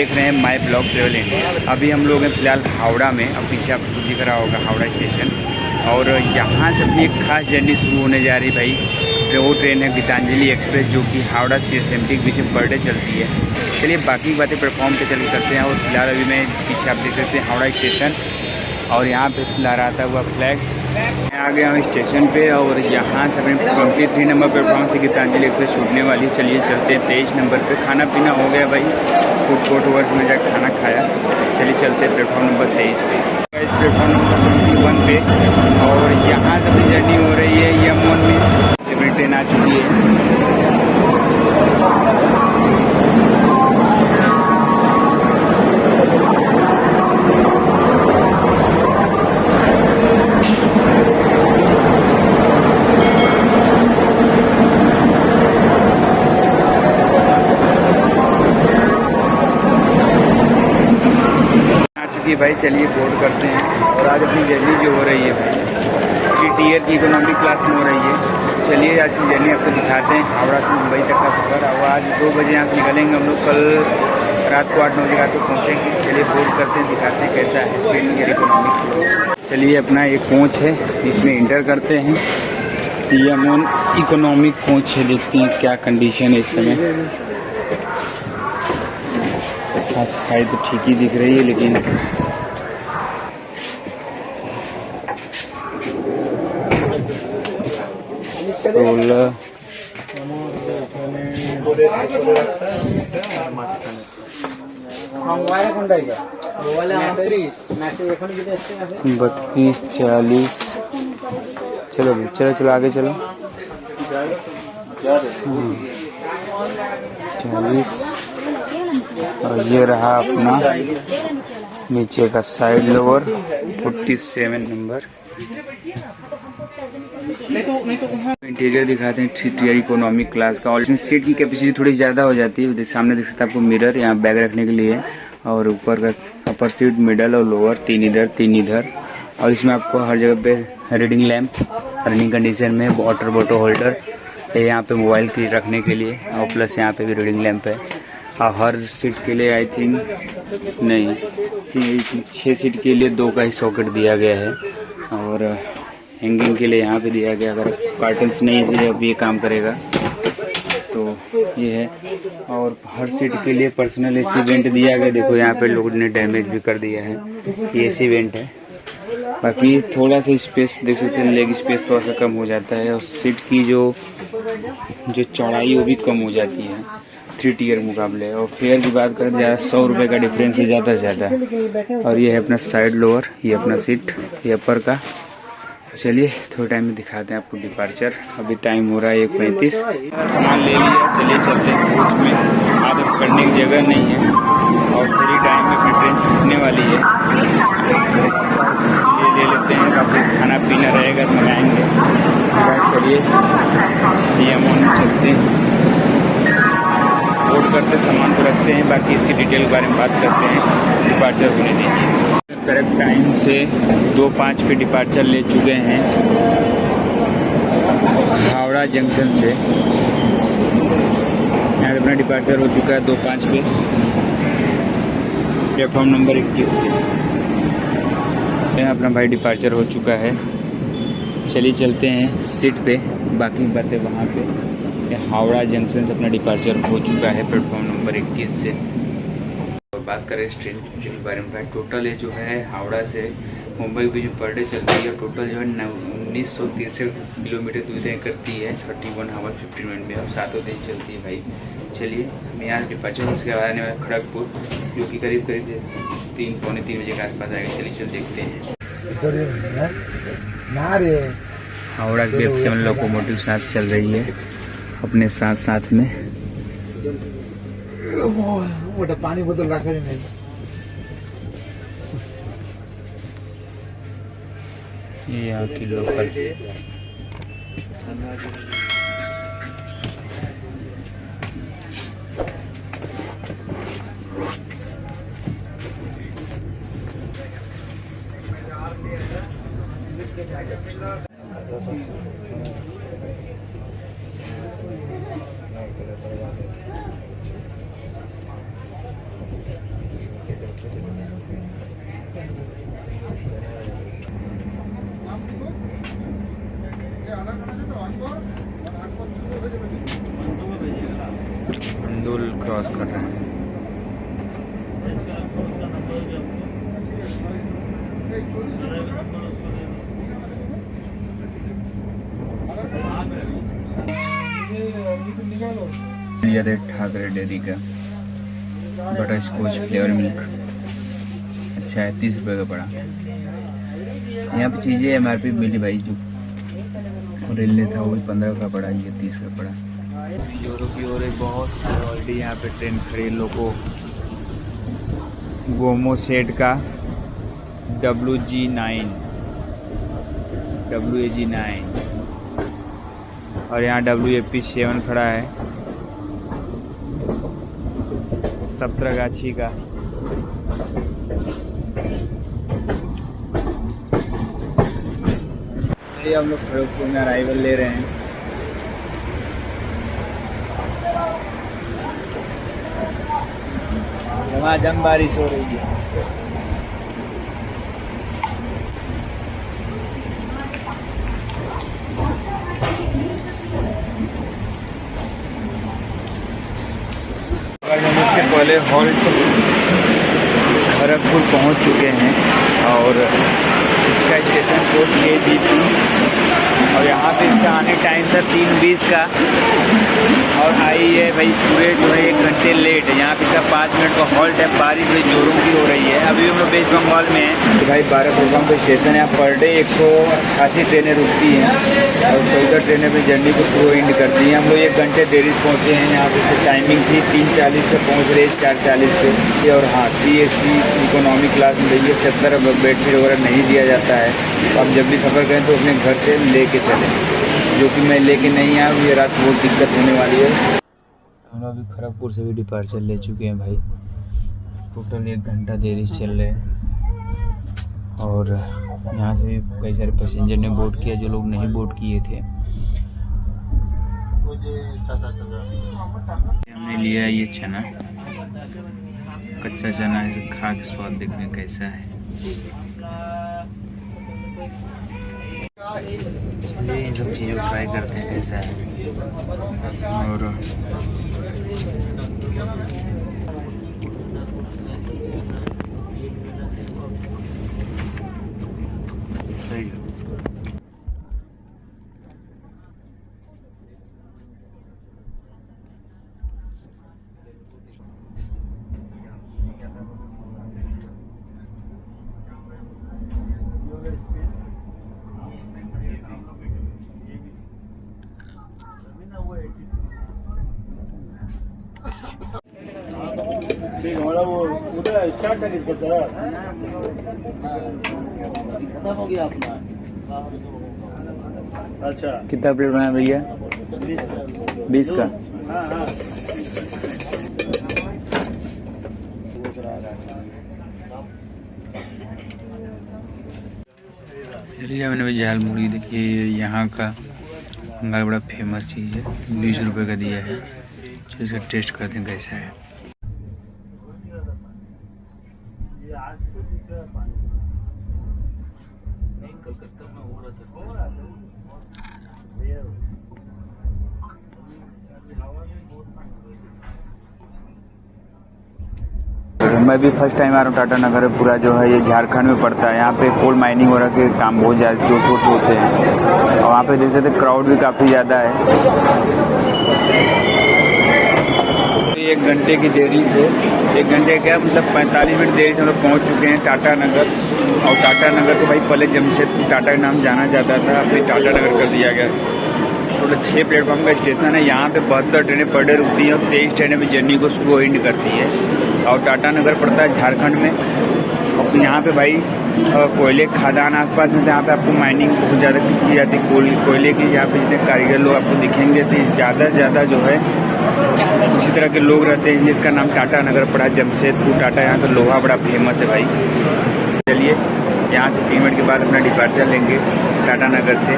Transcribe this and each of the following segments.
देख रहे हैं माई ब्लॉग ट्रेवल इंडिया। अभी हम लोग हैं फिलहाल हावड़ा में। अब पीछे आपको दिख रहा होगा हावड़ा स्टेशन, और यहाँ से अपनी एक खास जर्नी शुरू होने जा रही भाई। तो वो ट्रेन है गीतांजलि एक्सप्रेस, जो कि हावड़ा से CSMT के बीच में पर डे चलती है। चलिए बाकी बातें प्लेटफॉर्म पे चल करते हैं। और फिलहाल अभी मैं पीछे आप देख सकते हैं हावड़ा स्टेशन, और यहाँ पे लहराता हुआ फ्लैग। मैं आ गया हूँ स्टेशन पे, और यहाँ से अपने 23 नंबर प्लेटफॉर्म से गीतांजलि एक्सप्रेस छूटने वाली। चलिए चलते हैं 23 नंबर पे। खाना पीना हो गया भाई, फूड कोर्ट वर्स में जाकर खाना खाया। चलिए चलते हैं प्लेटफॉर्म नंबर 23 पे। इस प्लेटफॉर्म नंबर 21 पे, और यहाँ से अपनी जर्नी हो रही है यमुन में। ट्रेन आ चुकी है। भाई चलिए बोर्ड करते हैं। और आज अपनी जर्नी जो हो रही है भाई 3 टियर की इकोनॉमी क्लास में हो रही है। चलिए आज की जर्नी आपको दिखाते हैं। हावड़ा से मुंबई तक का सफ़र। और आज 2 बजे यहाँ से निकलेंगे हम लोग। कल रात को 8-9 बजे रात को पहुँचेंगे। चलिए बोर्ड करते हैं, दिखाते हैं कैसा है 3 टियर इकोनॉमी। चलिए अपना एक कोच है, इसमें इंटर करते हैं। यमुन इकोनॉमिक कोच है, देखते हैं क्या कंडीशन है इस समय। साफ सफाई तो ठीक ही दिख रही है, लेकिन 16 32 40। चलो चलो चलो आगे चलो। 40। और ये रहा अपना नीचे का साइड लोअर 47 नंबर। इंटीरियर दिखाते हैं 3 टियर इकोनॉमिक क्लास का। और इसमें सीट की कैपेसिटी थोड़ी ज़्यादा हो जाती है। सामने देख सकते हैं आपको मिरर, यहाँ बैग रखने के लिए। और ऊपर का अपर सीट, मिडल और लोअर, 3 इधर 3 इधर। और इसमें आपको हर जगह पे रीडिंग लैंप, रनिंग कंडीशन में वाटर बॉटल होल्डर है यहाँ पे मोबाइल की रखने के लिए। और प्लस यहाँ पे भी रीडिंग लैंप है। और हर सीट के लिए आई थिंक नहीं 6 सीट के लिए 2 का ही सॉकेट दिया गया है। और हैंगिंग के लिए यहाँ पे दिया गया। अगर कार्टन्स नहीं इसलिए अब ये काम करेगा तो ये है। और हर सीट के लिए पर्सनल AC वेंट दिया गया। देखो यहाँ पे लोगों ने डैमेज भी कर दिया है। ये AC वेंट है। बाकी थोड़ा सा स्पेस देख सकते हैं, लेग स्पेस थोड़ा सा कम हो जाता है। और सीट की जो चौड़ाई वो भी कम हो जाती है 3 टियर मुकाबले। और फेयर की बात करें ज़्यादा 100 रुपये का डिफरेंस है ज़्यादा से ज़्यादा। और ये है अपना साइड लोअर, ये अपना सीट, ये अपर का। चलिए थोड़े टाइम में दिखाते हैं आपको डिपार्चर। अभी टाइम हो रहा है 1:35। सामान ले लिया, चलिए चलते हैं कोच में। आदत करने की जगह नहीं है, और थोड़ी टाइम में अपनी ट्रेन छूटने वाली है। ये ले लेते हैं, काफ़ी खाना पीना रहेगा तो मंगाएंगे। चलिए ये अमाउंट में चलते हैं, बोर्ड करते सामान को रखते हैं। बाकी इसकी डिटेल के बारे में बात करते हैं। डिपार्चर होने दीजिए। करेक्ट टाइम से 2:05 पे डिपार्चर ले चुके हैं हावड़ा जंक्शन से। यहाँ अपना डिपार्चर हो चुका है 2:05 पे प्लेटफॉर्म नंबर 21 से। यहाँ अपना भाई डिपार्चर हो चुका है। चलिए चलते हैं सीट पे, बाकी बातें वहाँ पे। हावड़ा जंक्शन से अपना डिपार्चर हो चुका है प्लेटफॉर्म नंबर 21 से। और बात करें इस ट्रेन के बारे में, टोटल ये जो है हावड़ा से मुंबई की जो पर डे चलती है, टोटल जो है 1963 किलोमीटर दूरी तय करती है 31 आवर 15 मिनट में। और 7 दिन चलती है भाई। चलिए हम यहाँ से डिपार्चर उसके आने वाला खड़गपुर, जो कि करीब 3-3 बजे के आसपास आएगा। चलिए चल देखते हैं। हावड़ा की वेब7 लोकोमोटिव साथ चल रही है अपने साथ साथ में। पानी बोतल रखा नहीं। ये यहाँ की लोकल अंदुल क्रॉस कर रहे हैं। ठाकरे डेयरी का बटर स्कॉच फ्लेवर मिल्क अच्छा है, 30 रुपये का पड़ा। यहाँ पे चीज़ें MRP मिली भाई, जो रेलवे था वो भी 15 का पड़ा, ये 30 का पड़ा। यूरो की ओर बहुत ऑलरेडी यहाँ पे ट्रेन खड़ी लोगों गोमो सेट का WAG9 और यहाँ WAP7 खड़ा है, सप्तरागाछी का। ये हम लोग खड़गपुर में अराइवल ले रहे हैं। झमाझम बारिश हो रही है। इसके पहले हॉल्ट खड़गपुर पहुंच चुके हैं और इसका स्टेशन कोड KG2 और यहाँ पे इसका आने टाइम था 3:20 का और आई है भाई पूरे जो है 1 घंटे लेट है। यहाँ पे इसका 5 मिनट का हॉल्ट है। बारिश भाई जोरों की हो रही है। अभी हम लोग वेस्ट बंगाल में हैं। तो भाई 12 प्लेटफॉर्म पे स्टेशन है। यहाँ पर डे 188 ट्रेनें रुकती हैं और 14 ट्रेनें भी जर्नी को शुरू एंड करती हैं। हम लोग 1 घंटे देरी से पहुँचे हैं। यहाँ पे टाइमिंग थी 3:40 से पहुँच रहे 4:40 पे। और हाँ AC इकोनॉमी क्लास में रही है। 76 बेडशीट वगैरह नहीं दिया जाता है। तो आप जब भी सफ़र करें तो अपने घर से लेके चलें, जो कि मैं लेके नहीं आया। ये रात बहुत दिक्कत होने वाली है। हम लोग अभी खड़गपुर से भी डिपार्चर ले चुके हैं भाई। टोटल 1 घंटा देरी से चल रहे हैं और यहाँ से भी कई सारे पैसेंजर ने बोर्ड किया जो लोग नहीं बोर्ड किए थे। हमने लिया है ये चना, कच्चा चना है। इसे खा के स्वाद देखने कैसा है। चलिए इन सब चीज़ों को ट्राई करते हैं कैसा है। और सही है। स्टार्ट है किसको सर? खत्म हो गया अपना। अच्छा कितना प्लेट बनाया भैया? 20 का। हाँ। चलिए मैंने भी झाल मुड़ी देखिए यहाँ का बंगाल बड़ा फेमस चीज़ है। 20 रुपये का दिया है। चलिए इसका टेस्ट करते हैं कैसा है। मैं भी फर्स्ट टाइम आ रहा हूँ टाटा नगर। पूरा जो है ये झारखंड में पड़ता है। यहाँ पे कोल माइनिंग वगैरह के काम बहुत ज़्यादा जोर शोर से होते हैं और वहाँ पे देख सकते क्राउड भी काफ़ी ज़्यादा है। 1 घंटे की देरी से 1 घंटे क्या मतलब 45 मिनट देरी से हम लोग पहुँच चुके हैं टाटा नगर। और टाटा नगर तो भाई पहले जमशेदपुर टाटा का नाम जाना जाता था, अब टाटा नगर कर दिया गया। टोटल 6 प्लेटफॉर्म का स्टेशन है। यहाँ पे 72 ट्रेनें पर डे रुकती हैं और 23 ट्रेनें भी जर्नी को शुरू एंड करती है। और टाटा नगर पड़ता है झारखंड में। और यहाँ पे भाई कोयले खदान आसपास में, जहाँ पे आपको माइनिंग बहुत ज़्यादा की जाती है कोयले की। यहाँ पे जितने कारीगर लोग आपको दिखेंगे तो ज़्यादा से ज़्यादा जो है उसी तरह के लोग रहते हैं, जिसका नाम टाटा नगर पड़ा। जमशेदपुर टाटा यहाँ का लोहा बड़ा फेमस है भाई। चलिए यहाँ से 3 मिनट के बाद अपना डिपार्चर लेंगे टाटा नगर से।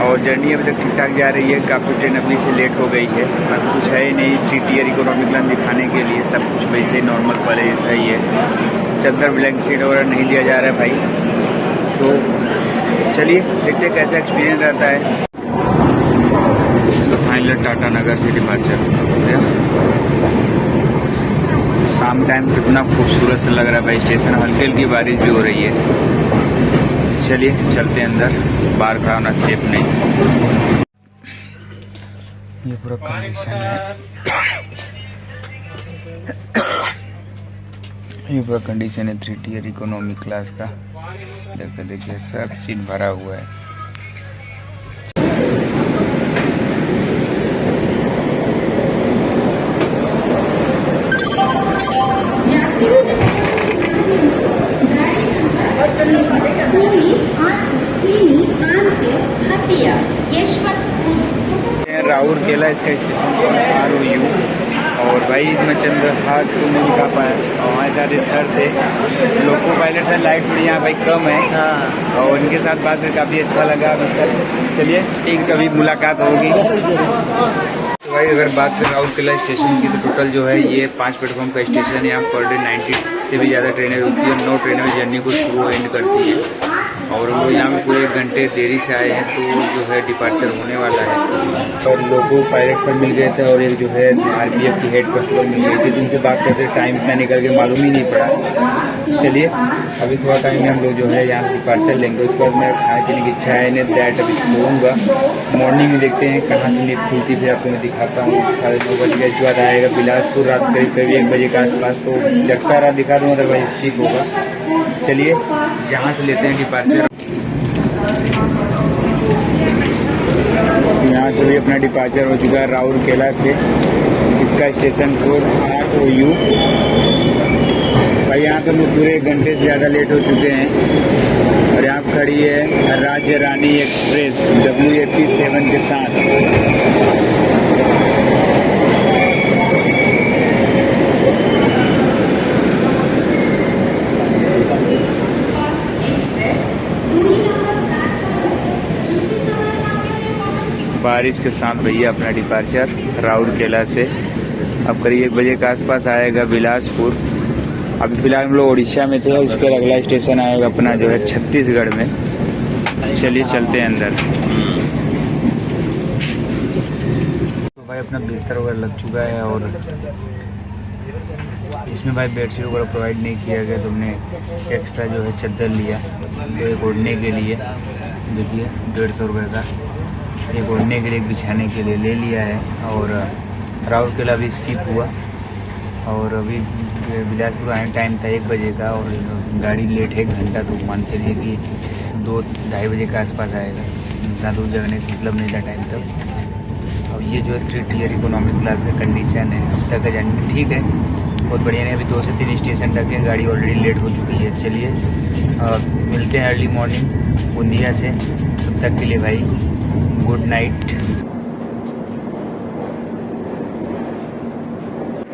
और जर्नी अभी तक ठीक ठाक जा रही है। काफ़ी ट्रेन अभी से लेट हो गई है। बाकी कुछ है ही नहीं। 3 टियर इकोनॉमिक क्लास दिखाने के लिए सब कुछ वैसे नॉर्मल पहले जैसा ही है। चद्दर ब्लैंक सीट वगैरह नहीं दिया जा रहा है भाई। तो चलिए देखते कैसा एक्सपीरियंस रहता है। तो फाइनल टाटा नगर से डिपार्चर हो गया। शाम टाइम कितना खूबसूरत से लग रहा है भाई स्टेशन। हल्की हल्की बारिश भी हो रही है। चलिए चलते हैं अंदर, बाहर खड़ा होना सेफ नहीं। ये पूरा कंडीशन है, ये पूरा कंडीशन है 3 टियर इकोनॉमी क्लास का। देखिए सब सीट भरा हुआ है। राउरकेला इसका स्टेशन ROU। और भाई मैं चंद्रहाट को नहीं दिखा पाया और हमारे साथ एक सर थे, लोको पायलट से। लाइट थोड़ी यहाँ भाई कम है और इनके साथ बात करके काफ़ी अच्छा लगा सर। चलिए ठीक, कभी मुलाकात होगी। तो भाई अगर बात करें राउरकेला स्टेशन की तो टोटल जो है ये 5 प्लेटफॉर्म का स्टेशन है। यहाँ पर डे 90 से भी ज़्यादा ट्रेनें रुकती है। 9 ट्रेनें जर्नी को शुरू एंड करती है और हम लोग यहाँ में पूरे 1 घंटे देरी से आए हैं तो जो है डिपार्चर होने वाला है। और लोगों पायलट सब मिल गए थे और एक जो है RPF की हेड कांस्टेबल मिल गई थी, जिनसे बात करते टाइम इतना निकल के मालूम ही नहीं पड़ा। चलिए अभी थोड़ा टाइम में हम लोग जो है यहाँ डिपार्चर लेंगे। उसके बाद मैं खाने पीने की इच्छा है नहीं, दैट अभी सोऊंगा। मॉर्निंग में देखते हैं कहाँ से नींद खुलती फिर आपको मैं दिखाता हूँ। 2:30 बज गए। इसके बाद आएगा बिलासपुर रात करीब 1 बजे के आसपास, तो जगता रात दिखा दूँगा, अदरवाइज स्किप होगा। चलिए यहाँ से लेते हैं डिपार्चर। यहाँ से भी अपना डिपार्चर हो चुका है राउरकेला से। इसका स्टेशन कोड ROU। भाई यहाँ पे हम पूरे 1 घंटे से ज़्यादा लेट हो चुके हैं और यहाँ खड़ी है राज्य रानी एक्सप्रेस WAP7 के साथ। बारिश के साथ भैया अपना डिपार्चर राउरकेला से अब करीब 1 बजे के आसपास आएगा बिलासपुर। अभी फिलहाल हम लोग उड़ीसा में थे, उसके अगला स्टेशन आएगा अपना जो है छत्तीसगढ़ में। चलिए चलते हैं अंदर। तो भाई अपना बिस्तर वगैरह लग चुका है और इसमें भाई बेडशीट वगैरह प्रोवाइड नहीं किया गया, तो हमने एक्स्ट्रा जो है चादर लिया तो एक ओढ़ने के लिए। देखिए 150 रुपये का एक ओढ़ने के लिए, बिछाने के लिए ले लिया है। और राउरकेला भी स्किप हुआ और अभी बिलासपुर आने टाइम था 1 बजे का और गाड़ी लेट है 1 घंटा, तो मान के लिए कि 2-2:30 बजे के आसपास आएगा। इतना दूर जगने का मतलब नहीं था टाइम तक। अब ये जो है 3 टियर इकोनॉमिक क्लास का कंडीशन है। अब तक का जर्नी ठीक है, बहुत बढ़िया है। अभी 2 से 3 स्टेशन तक है, गाड़ी ऑलरेडी लेट हो चुकी है। चलिए मिलते हैं अर्ली मॉर्निंग बूंदिया से। तब तक के लिए भाई good night.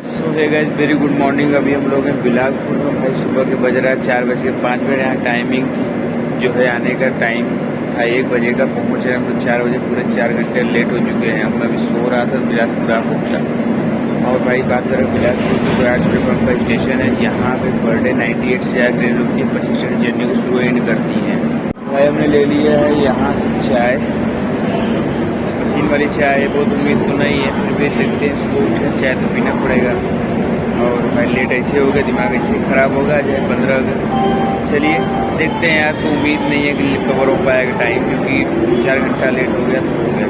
So hey guys, very good morning. अभी हम लोग हैं बिलासपुर में। भाई सुबह के बज रहा है 4:05। यहाँ टाइमिंग जो है आने का टाइम था 1 बजे का, पहुँच रहे हम लोग 4 बजे। पूरे 4 घंटे लेट हो चुके हैं। मैं अभी सो रहा था, बिलासपुर आ पहुँचा। और भाई बात करें बिलासपुर की तो 8 प्लेटफॉर्म का स्टेशन है। यहाँ पे पर डे 98 से ज़्यादा ट्रेन रुकती है, 25 ट्रेन जर्नी को शुरू एंड करती हैं। भाई हमने ले लिया है यहाँ से चाय, मशीन वाली चाय है। बहुत उम्मीद तो नहीं है, फिर भी देखते हैं। सुबह उठे चाय तो पीना पड़ेगा। और भाई लेट ऐसे हो गया, दिमाग ऐसे ख़राब होगा जैसे 15 अगस्त। चलिए देखते हैं यार, तो उम्मीद नहीं है कि कवर हो पाएगा टाइम, क्योंकि 4 घंटा लेट हो गया तो हो गया।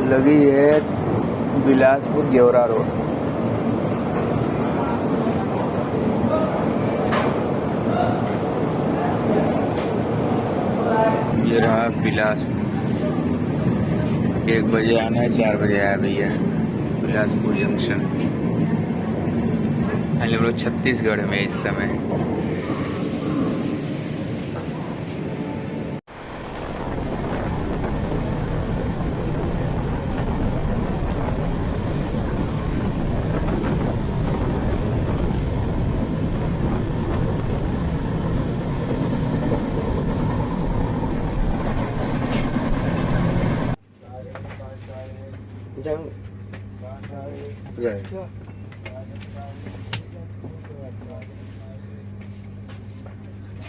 लगी है बिलासपुर गेवरा रोड। ये रहा बिलासपुर। 1 बजे आना है, 4 बजे आया भैया बिलासपुर जंक्शन। हम लोग छत्तीसगढ़ में इस समय।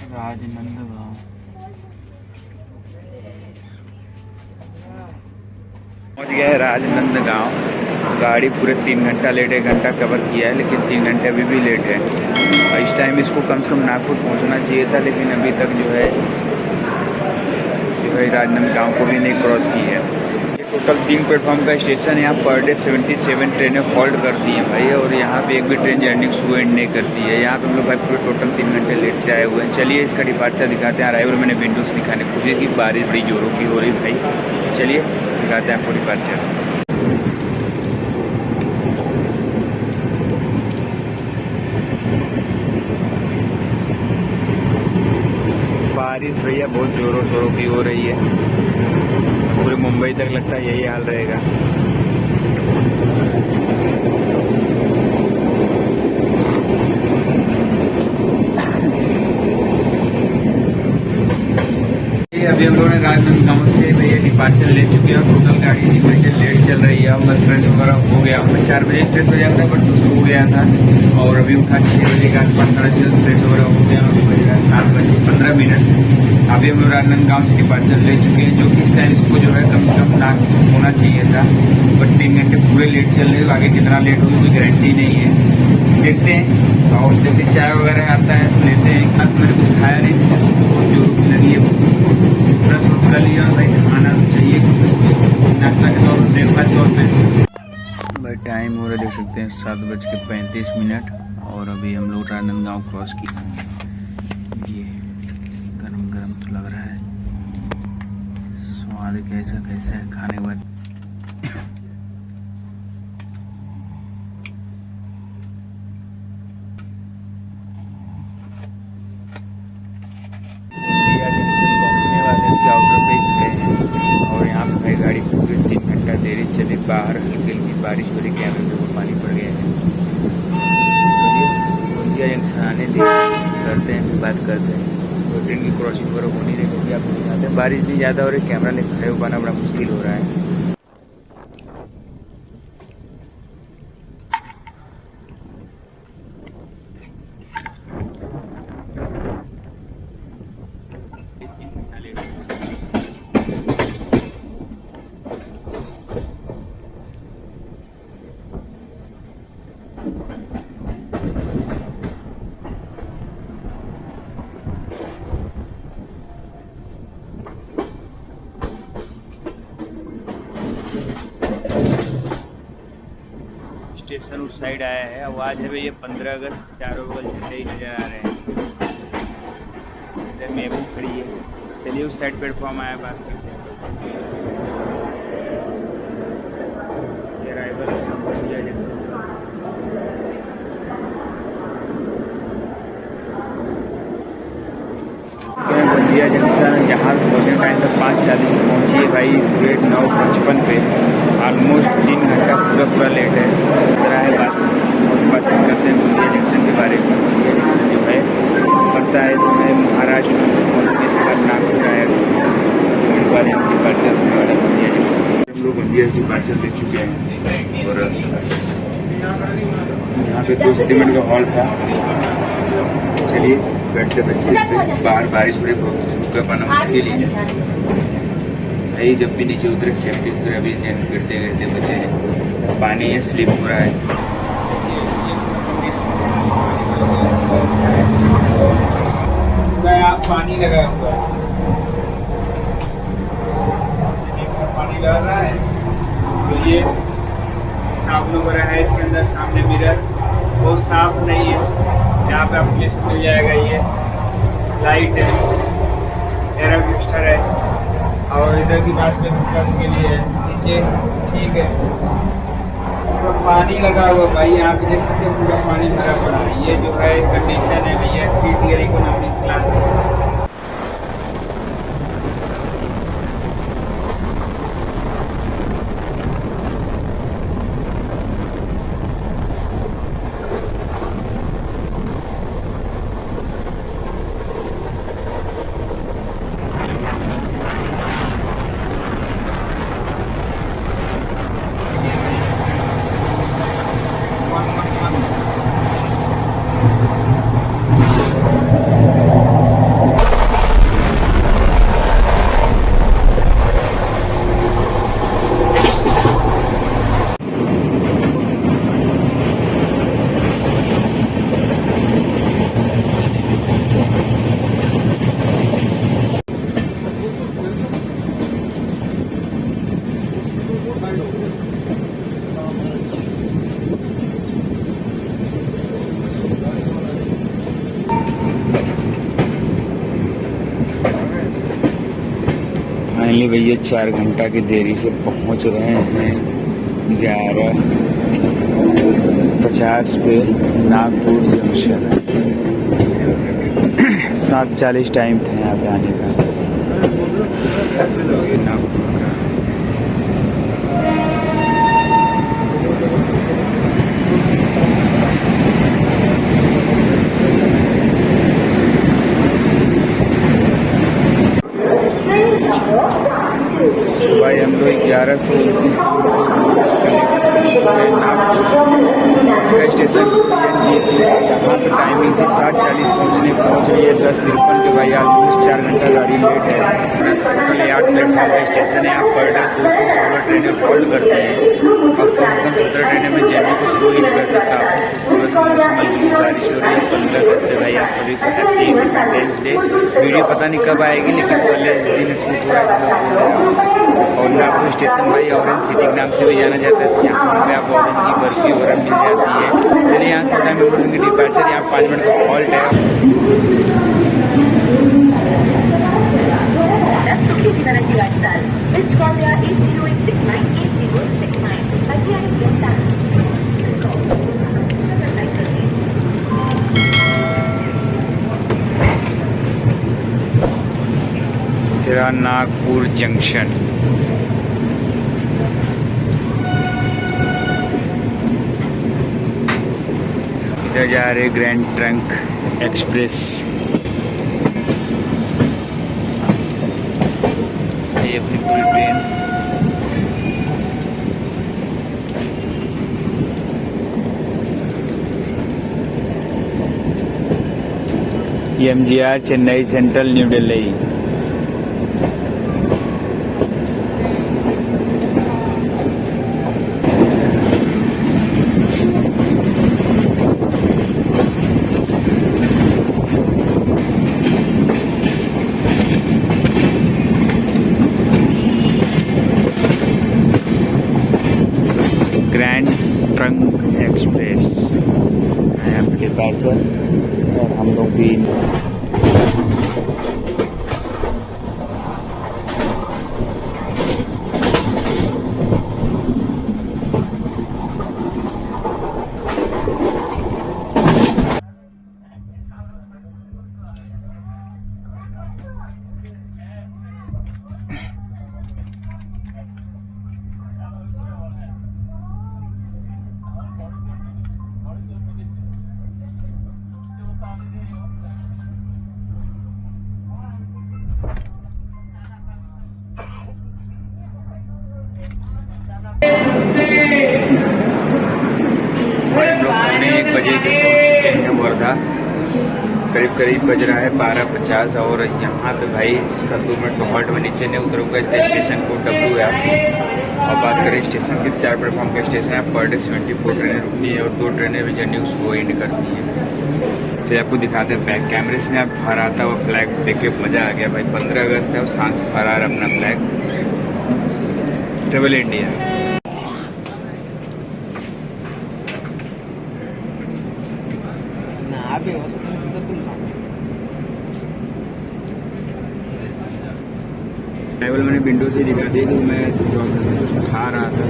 राजनंदगांव गया है राजनांदगांव। गाड़ी पूरे 3 घंटा लेट, 1 घंटा कवर किया है, लेकिन 3 घंटे अभी भी लेट है। और इस टाइम इसको कम से कम नागपुर पहुंचना चाहिए था, लेकिन अभी तक जो है राजनांदगांव को भी नहीं क्रॉस की है। ये टोटल 3 प्लेटफॉर्म का स्टेशन है। यहाँ पर डे 77 ट्रेनें हॉल्ट करती हैं भाई, और यहाँ पे एक भी ट्रेन जर्नी सुबह एंड नहीं करती है। यहाँ पे हम लोग भाई पूरे टोटल 3 घंटे लेट से आए हुए हैं। चलिए इसका डिपार्चर दिखाते हैं। अराइवल मैंने विंडोज दिखाने की कोशिश की, बारिश बड़ी जोरों की हो रही भाई। चलिए दिखाते हैं आपको डिपार्चर। बारिश भैया बहुत जोरों शोरों की हो रही है। पूरे मुंबई तक लगता है यही हाल रहेगा। अभी हम लोगों ने राजनांदगांव से भैया डिपार्चर ले चुके हैं। टोटल गाड़ी 3 घंटे लेट चल रही है। मैं फ्रेश वगैरह हो गया हूँ। मैं 4 बजे फ्रेश हो जाता है, बट तो सो गया था, और अभी उठा 6 बजे के आसपास, 6:30 फ्रेश वगैरह हो गया। 7:15। अभी हम लोग राजनांदगांव से डिपार्चर ले चुके हैं, जो कि इस टाइम इसको जो है कम से कम नागपुर होना चाहिए था, बट 3 घंटे पूरे लेट चल रहे हैं। आगे कितना लेट होगी कोई गारंटी नहीं है। देखते हैं, और देखते चाय वगैरह आता है तो लेते हैं। आज मैंने कुछ खाया नहीं, मुझे सुबह बहुत जोर लगी है। ब्रश कर लिया भाई, खाना तो चाहिए कुछ ना कुछ, नाश्ता के तौर पर, ब्रेकफास्ट तौर पर। भाई टाइम हो रहा है, देख सकते हैं 7:35। और अभी हम लोग राजनांदगांव क्रॉस की। ये गरम गरम तो लग रहा है, स्वाद कैसा कैसा है खाने के बाद। गाड़ी पूरे 3 घंटा देरी चली। बाहर हल्की हल्की बारिश हो रही, कैमरे में वो पानी पड़ गया है। गोंदिया जंक्शन आने दे, करते हैं फिर बात करते हैं। तो ट्रेन की क्रॉसिंग वगैरह होनी नहीं, क्योंकि आप जाते हैं बारिश भी ज़्यादा हो रही है, कैमरा लेकर खड़े हो पाना बड़ा मुश्किल हो रहा है। स्टेशन उस साइड आया है। आवाज़ है भैया 15 अगस्त, चारों बगल झंडे ही नज़र आ रहे हैं। इधर मेमू खड़ी है। चलिए उस साइड प्लेटफॉर्म आया, बात करते हैं। ये अराइवल गोंदिया जंक्शन। यहाँ पहुँचने टाइम तक 5:40 पहुँची है भाई, पूरे 9:55 पे। ऑलमोस्ट 3 घंटा पूरा लेट है। जरा है बातचीत करते हैं गोंदिया जंक्शन के बारे में। गोंदिया जंक्शन जो है पड़ता है इसमें महाराष्ट्र में, इसके बाद नागपुर आएगा, उसके बाद यहाँ डिपार्चर होने वाला गोंदिया जंक्शन। हम लोग गोंदिया डिपार्चर ले चुके हैं, और यहाँ पे 2 सेंटीमीटर का हॉल था। चलिए बैठते बैठते, बाहर बारिश हो रही, बहुत सूखा पाना मुश्किल ही है भाई। जब भी नीचे उतरे सेफ्टी उतरे, अभी जैन गिरते गिरते बचे हैं। पानी है, स्लिप हो रहा है। आप पानी लगा हुआ है, पानी लगा रहा है। तो ये साबुन वगैरह है इसके अंदर। सामने मिरर बहुत साफ नहीं है, यहाँ पे आपको लिस्ट मिल जाएगा। ये लाइट है, एयर मिक्सचर है, और इधर की बात में प्लस के लिए है। नीचे ठीक है, पूरा पानी लगा हुआ भाई। यहाँ पे देख सकते हैं पूरा पानी भरा पड़ा है। ये जो है कंडीशन है भैया, 3 टियर इकोनॉमिक क्लास है। फाइनली भैया 4 घंटा की देरी से पहुंच रहे हैं 11:50 पे नागपुर जंक्शन। 7:40 टाइम था यहाँ पे आने का। नागपुर का सुबह हम लोग 11 से 21 इसका स्टेशन यहाँ पे टाइमिंग थी 7:40 पहुँच रही है 10:53 के भाई ऑलमोस्ट 4 घंटा गाड़ी लेट है। टोटल 8 प्लेटफॉर्म का स्टेशन है। यहाँ पर 216 ट्रेनें होल्ड करती हैं और कम से कम 17 ट्रेनें में जर्नी को शुरू ही नहीं करती। काफ़ी खूबसूरत सा मौसम बारिश हो रही है। 15 अगस्त है भाई, आप सभी को हैप्पी इंडिपेंडेंस डे। वीडियो पता नहीं कब आएगी लेकिन पहले दिन शूट हो रहा है। और नागपुर स्टेशन भाई ऑरेंज सिटी के नाम से भी जाना जाता है। यहाँ पे आप ऑरेंज की बर्फी वगैरह मिल जाती है। चलिए यहाँ से टाइम में डिपार्चर, यहाँ 5 मिनट का हॉल्ट है। तेरा नागपुर जंक्शन। इधर जा रहे ग्रैंड ट्रंक एक्सप्रेस। ये अपनी पूरी train MGR Chennai central new Delhi. Grand trunk express यहाँ पे डिपार्चर और हम लोग भी पौने 1 बजे के पहुँच चुके हैं वर्धा। करीब बज रहा है 12:50 और यहाँ पे भाई इसका 2 मिनट का हॉल्ट में नीचे नहीं उतरूँगा। इसका स्टेशन कोड W है। और बात करें स्टेशन की, 4 प्लेटफॉर्म का स्टेशन है। पर डे 74 ट्रेनें रुकती है और 2 ट्रेनें भी जर्नी उसको एंड करती हैं। चलिए आपको दिखाते हैं बैक कैमरे से। आप फहराता हुआ फ्लैग देख के मज़ा आ गया भाई। 15 अगस्त है और सांस फहरा रहा अपना फ्लैग ट्रेवल इंडिया। ट्रैवल मैंने विंडो से दिखा दी कि मैं कुछ खा रहा था,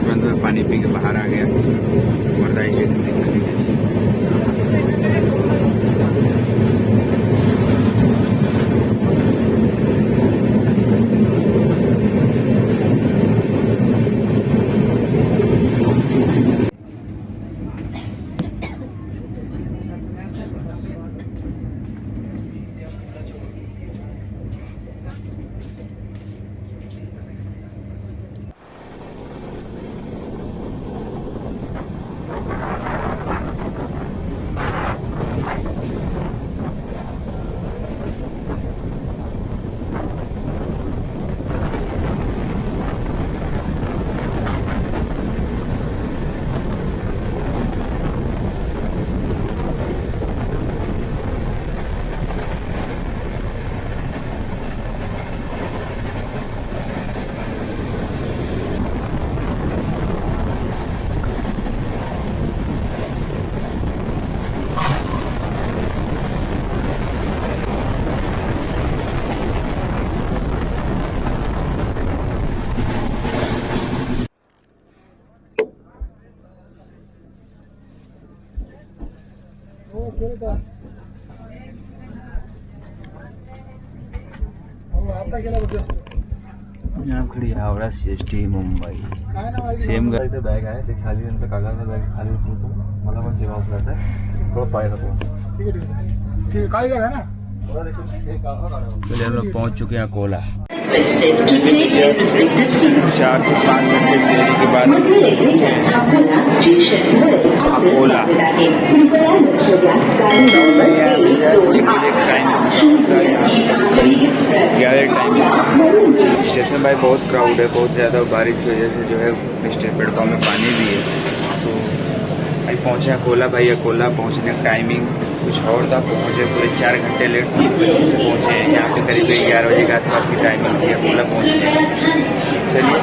तुरंत मैं पानी पी के बाहर आ गया वर्धा स्टेशन दिखाने के लिए। यहाँ खड़ी हावड़ा CST मुंबई सेम इथे बॅग आहे ते खाली नंतर कागदाचा बॅग खाली उतरतो मला पण जेव्हा उतरायचं आहे थोडं पाय राहतो ठीक है काली जगह है ना चलिए हम लोग पहुँच चुके हैं Akola. Requested to take your respective seats. 4 से 5 घंटे की देरी के बाद हम लोग पहुँच गए हैं अकोला स्टेशन अकोला। कृपया लक्ष द्या गाडी टाइम स्टेशन भाई बहुत क्राउड है, बहुत ज़्यादा बारिश की वजह से जो है प्लेटफॉर्म में पानी भी है। तो भाई पहुँचे अकोला। भाई अकोला पहुँचने का टाइमिंग कुछ और था, पहुँचे पूरे 4 घंटे लेट 3:25 से पहुँचे हैं। यहाँ पे करीब 11 बजे के आसपास की टाइमिंग थी अकोला पहुँचने की। चलिए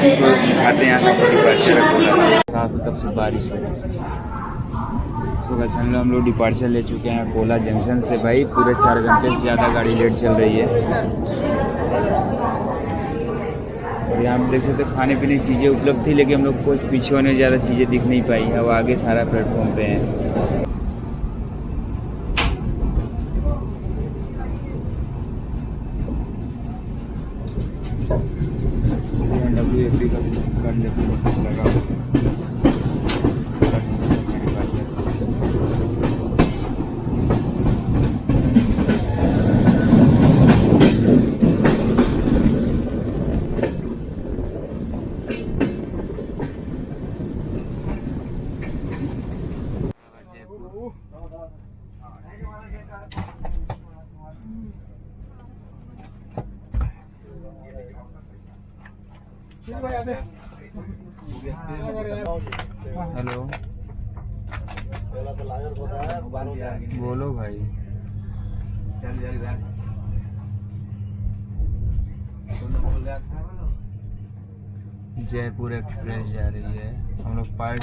इसको दिखाते हैं यहाँ से डिपार्चर अकोला से। साफ तब से बारिश वजह से हम लोग डिपार्चर ले चुके हैं अकोला जंक्शन से। भाई पूरे 4 घंटे से ज़्यादा गाड़ी लेट चल रही है। और यहाँ पे देख सकते खाने पीने की चीज़ें उपलब्ध थी, लेकिन हम लोग कुछ पीछे होने ज़्यादा चीज़ें दिख नहीं पाई। अब आगे सारा प्लेटफॉर्म पे है। WFD का कर लेते हैं लगा। हेलो बोलो भाई। जयपुर एक्सप्रेस जा रही है। हम लोग पार्क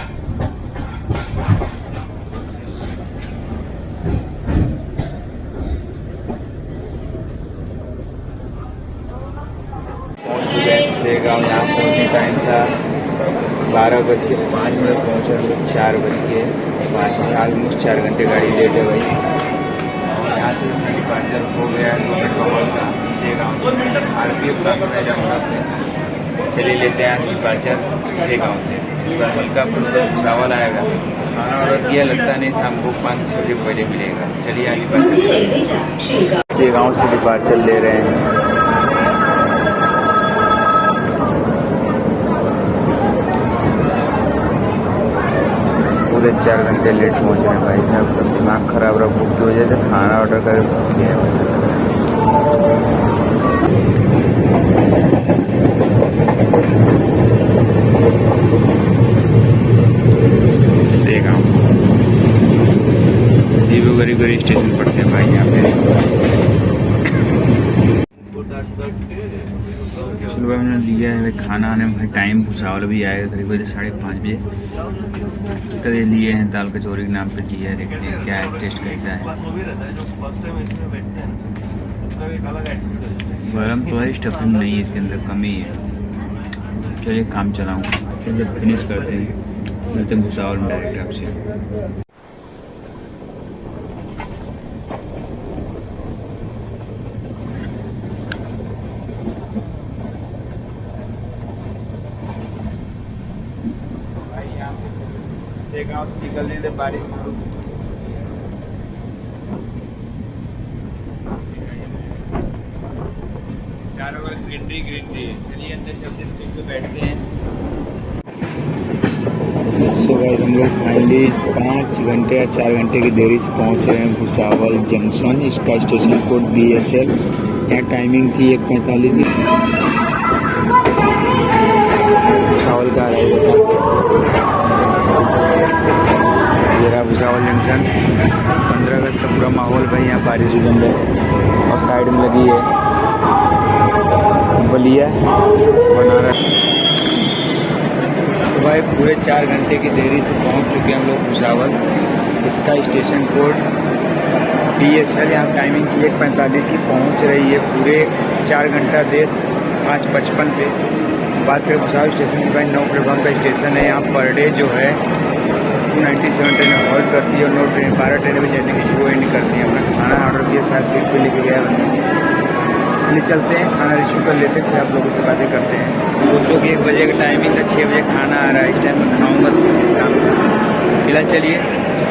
पहुँच चुके हैं सेगांव। यहाँ पहुँचने टाइम था 12:05 पहुँचे हम लोग 4:05। ऑलमोस्ट 4 घंटे गाड़ी लेट है भाई। यहाँ से डिपार्चर हो गया है पेट्रोल का सेगांव से। RPF का मेरा होना चलिए लेते हैं डिपार्चर सेगांव से। इस बार हल्का फुल्का भुसावल आएगा। खाना ऑर्डर किया, लगता नहीं शाम को 5-6 बजे पहले मिलेगा। चलिए आज डिपार्चर सेगांव से डिपार्चर ले रहे हैं। पूरे 4 घंटे लेट पहुँच रहे हैं भाई साहब। दिमाग खराब रहा भूख की वजह से, खाना ऑर्डर करके फंस गया है वैसे लग रहा है। सेगांव डिब्रूगढ़ स्टेशन पड़ते हैं भाई यहाँ पे। चलो भाई मैंने लिया है खाना आने में। टाइम भुसावल भी आएगा करीब 5:30 बजे। तो ये लिए हैं दाल कचौरी के नाम पे दिया है। देखते हैं क्या है, टेस्ट कैसा है। गरम तो है, स्टफिंग नहीं है इसके अंदर, कमी है। चलिए काम चलाऊँ, फिर जब फिनिश करते हैं मिलते हैं भुसावल में डायरेक्ट आपसे। सेगांव से निकलने थे बारिश चारों ओर ग्रीनरी ग्रीनरी है। चलिए अंदर चलते सीट पे बैठते हैं। सुबह हम लोग फाइनली 5 घंटे या 4 घंटे की देरी से पहुंच रहे हैं भुसावल जंक्शन। इसका स्टेशन कोड BSL। यहाँ टाइमिंग थी 1:45 की। भुसावल का ये भुसावल जंक्शन। 15 अगस्त का पूरा माहौल भाई यहाँ बारिश के अंदर। और साइड में लगी है बलिया बना रहा। तो भाई पूरे 4 घंटे की देरी से पहुँच चुके हैं हम लोग भुसावल। इसका स्टेशन कोड BSL। यहाँ टाइमिंग थी 1:45 की, पहुँच रही है पूरे 4 घंटा देर 5:55 पे। बात करें भुसावल स्टेशन की भाई, 9 प्लेटफॉर्म का स्टेशन है। यहाँ पर डे जो है 297 ट्रेन हॉल्ट करती है और 9 ट्रेन 12 ट्रेनें भी जर्नी की शुरू एंड करती हैं। अपना खाना ऑर्डर किया, साथ सीट पे लेके गया बंदा। इसलिए चलते हैं, खाना रिसीव कर लेते हैं, फिर आप लोगों से बातें करते हैं। सोचो कि 1 बजे का टाइमिंग था, 6 बजे खाना आ रहा है, इस टाइम में खाऊँगा तो इस काम फिलहाल चलिए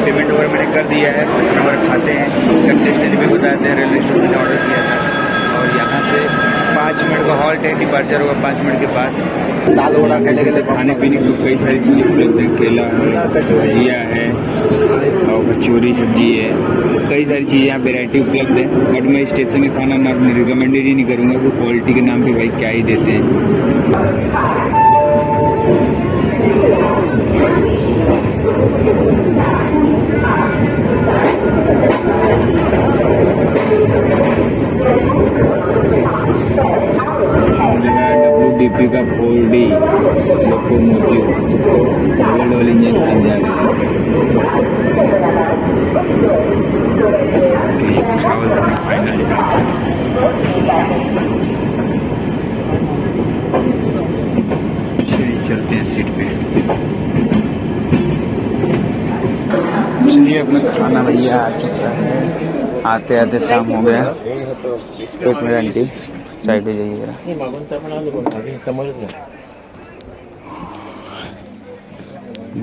पेमेंट वगैरह मैंने कर दिया है, खाना वगैरह खाते हैं, उसका टेस्ट भी बताते हैं। रेलवे स्टेशन मैंने ऑर्डर किया था और यहाँ से 5 मिनट का हॉल्ट है, डिपार्चर होगा 5 मिनट के बाद। दाल वड़ा कैसे खाने पीने की कई सारी चीज़ें उपलब्ध है, केला है, भुजिया है और कचौरी सब्जी है, कई सारी चीज़ें यहाँ वेराइटी उपलब्ध है। बट मैं स्टेशन का खाना ना रिकमेंडेड ही नहीं करूँगा, वो क्वालिटी के नाम पे भाई क्या ही देते हैं। WDP का 4D locomotive double double injection जा रहा है। कुछ आवाज अपना फाइनल चलते हैं सीट पे। चलिए अपना खाना भैया आ चुका है, आते आते शाम हो गया। एक मिनट आंटी साइड पे जाइएगा।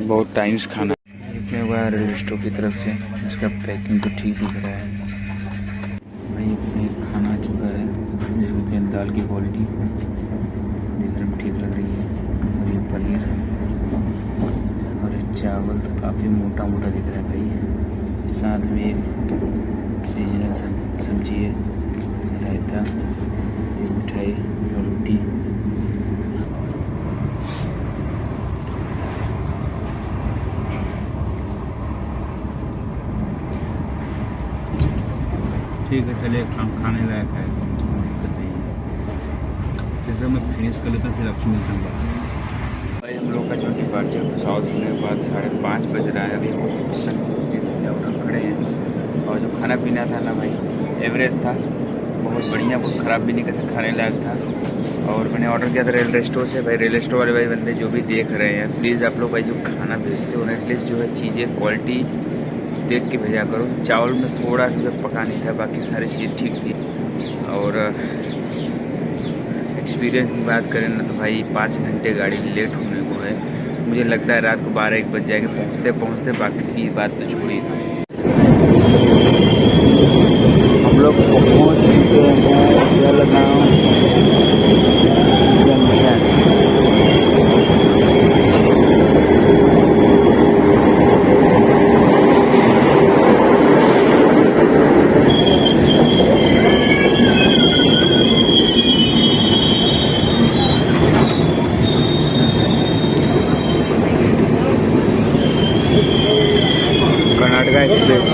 बहुत टाइम से खाना इतने हुआ रेलवे स्टोर की तरफ से, इसका पैकिंग तो ठीक दिख रहा है भाई। इतने खाना आ चुका है जिसमें दाल की क्वालिटी देखने में ठीक लग रही है, और ये पनीर और ये चावल तो काफ़ी मोटा मोटा दिख रहा है भाई। साथ में सीजनल सब्जी है, रायता, मिठाई, रोटी। ठीक है चलिए, खाने लायक है, दिक्कत नहीं है। जैसे मैं फिनिश कर लेता हूँ फिर आपसे मिलता हूँ। भाई हम लोग का जो डिपार्चर साउथ होने के बाद 5:30 बज रहा है, अभी स्टेशन खड़े हैं। और जो खाना पीना था ना भाई एवरेज था, बहुत बढ़िया, बहुत ख़राब भी नहीं कहते, खाने लायक था। और मैंने ऑर्डर किया था रेलवे स्टोर से। भाई रेलवे स्टोर वाले भाई बंदे जो भी देख रहे हैं, प्लीज़ आप लोग भाई जो खाना भेजते हो एटलीस्ट जो है चीज़ें क्वालिटी देख के भेजा करो। चावल में थोड़ा सा पका नहीं था, बाकी सारी चीज़ें ठीक थी। और एक्सपीरियंस की बात करें ना तो भाई 5 घंटे गाड़ी लेट होने को है। मुझे लगता है रात को 12-1 बज जाएगा पहुँचते, बाकी की बात तो छोड़ी। हम लोग पहुँच चुके हैं जलगांव जंक्शन। कर्नाटका एक्सप्रेस।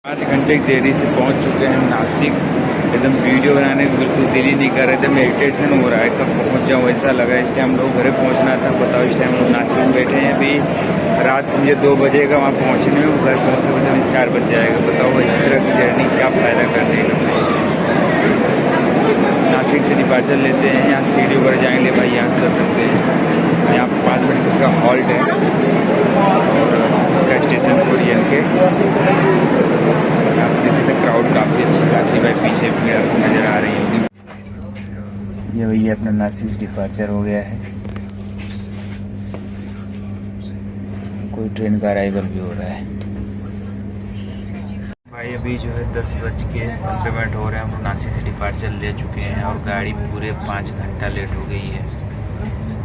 आध घंटे की देरी से पहुंच चुके हैं नासिक। एकदम वीडियो बनाने को बिल्कुल दिल ही नहीं कर रहे थे, मेडिटेशन हो रहा है कब पहुंच जाऊं ऐसा लगा। इस टाइम लोग घरे पहुंचना था, बताओ इस टाइम लोग नासिक में बैठे हैं। अभी रात मुझे 2 बजे का वहाँ पहुंचने में, घर पहुँचते मुझे 4 बज जाएगा। बताओ इस तरह की जर्नी क्या फ़ायदा करने का। नासिक से डिपार्चर लेते हैं, यहाँ सीढ़ी ऊपर जाएंगे भाई, यहाँ कर सकते हैं। यहाँ 5 मिनट का हॉल्ट है और इसका स्टेशन कोरियन के। आप देख सकते क्राउड काफ़ी अच्छी खासी भाई पीछे नज़र आ रही है। ये भैया अपना नासिक डिपार्चर हो गया है, कोई ट्रेन का अराइवल भी हो रहा है भाई। अभी जो है 10:15 हो रहे हैं, हम नासिक से डिपार्चर ले चुके हैं और गाड़ी पूरे 5 घंटा लेट हो गई है।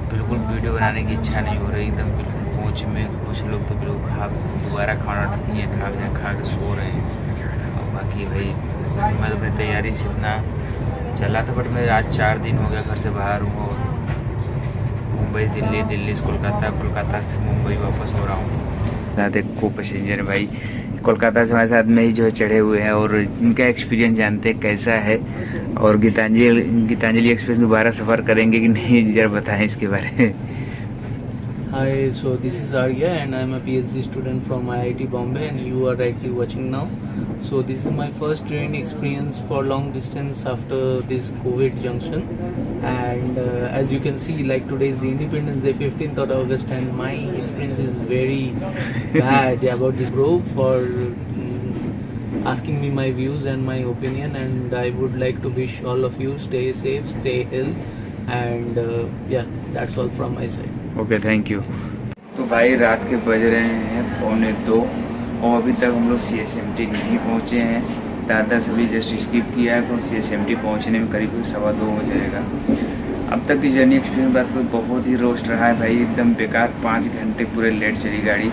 बिल्कुल वीडियो बनाने की इच्छा नहीं हो रही, एकदम बिल्कुल कोच में कुछ लोग तो बिल्कुल दोबारा खाना दिए खा के सो रहे हैं। और बाकी भाई मैं तो अपनी तैयारी से इतना चला था, बट मैं आज 4 दिन हो गया घर से बाहर हूँ। और मुंबई दिल्ली से कोलकाता से मुंबई वापस हो रहा हूँ। साथ एक को पैसेंजर भाई कोलकाता से हमारे साथ में ही जो है चढ़े हुए हैं और इनका एक्सपीरियंस जानते हैं कैसा है, और गीतांजलि एक्सप्रेस दोबारा सफ़र करेंगे कि नहीं, जरा बताएं इसके बारे में। Hi, so this is Arya and I'm a PhD student from IIT Bombay and you are rightly watching now. So this is my first train experience for long distance after this COVID junction, and as you can see, like today is the Independence Day, 15th of August, and my experience is very bad about this bro for asking me my views and my opinion, and I would like to wish all of you stay safe, stay healthy, and yeah, that's all from my side. Okay, thank you. तो भाई रात के बज रहे हैं 1:45 और अभी तक हम लोग CSMT नहीं पहुँचे हैं। दादा सभी जस्ट स्किप किया है, तो CSMT पहुँचने में करीब 2:15 हो जाएगा। अब तक की जर्नी एक्सपीरियंस बात कोई बहुत ही रोस्ट रहा है भाई, एकदम बेकार, 5 घंटे पूरे लेट चली गाड़ी।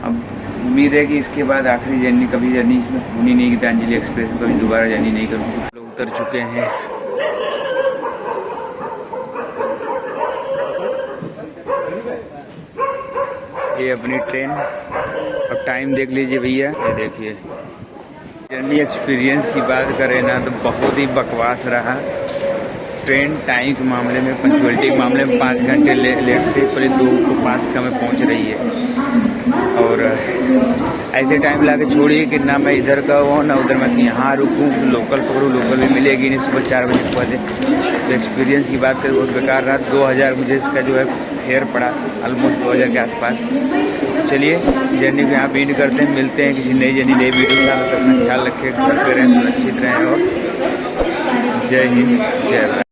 अब उम्मीद है कि इसके बाद आखिरी जर्नी इसमें होनी नहीं, गीतांजलि एक्सप्रेस में कभी दोबारा जर्नी नहीं करूँगी। लोग उतर चुके हैं, ये अपनी ट्रेन। अब टाइम देख लीजिए भैया, ये देखिए। जर्नी एक्सपीरियंस की बात करें ना तो बहुत ही बकवास रहा। ट्रेन टाइम के मामले में, पंक्चुअलिटी के मामले में 5 घंटे लेट से पूरे 2:05 का में पहुंच रही है। और ऐसे टाइम ला के छोड़िए कि ना मैं इधर का हूँ ना उधर, मैं यहाँ रुकूँ, लोकल पकड़ूँ, लोकल भी मिलेगी नहीं, सुबह 4 बजे पहुँचे। तो एक्सपीरियंस की बात करें बहुत बेकार रहा। 2000 मुझे इसका जो है फेयर पड़ा, ऑलमोस्ट 2000 के आसपास। चलिए जर्नी को यहाँ बीट करते हैं, मिलते हैं किसी नई जर्नी नई वीडियो के साथ। अपना ख्याल रखें, घर पे रहें, सुरक्षित रहें और जय हिंद जय भारत।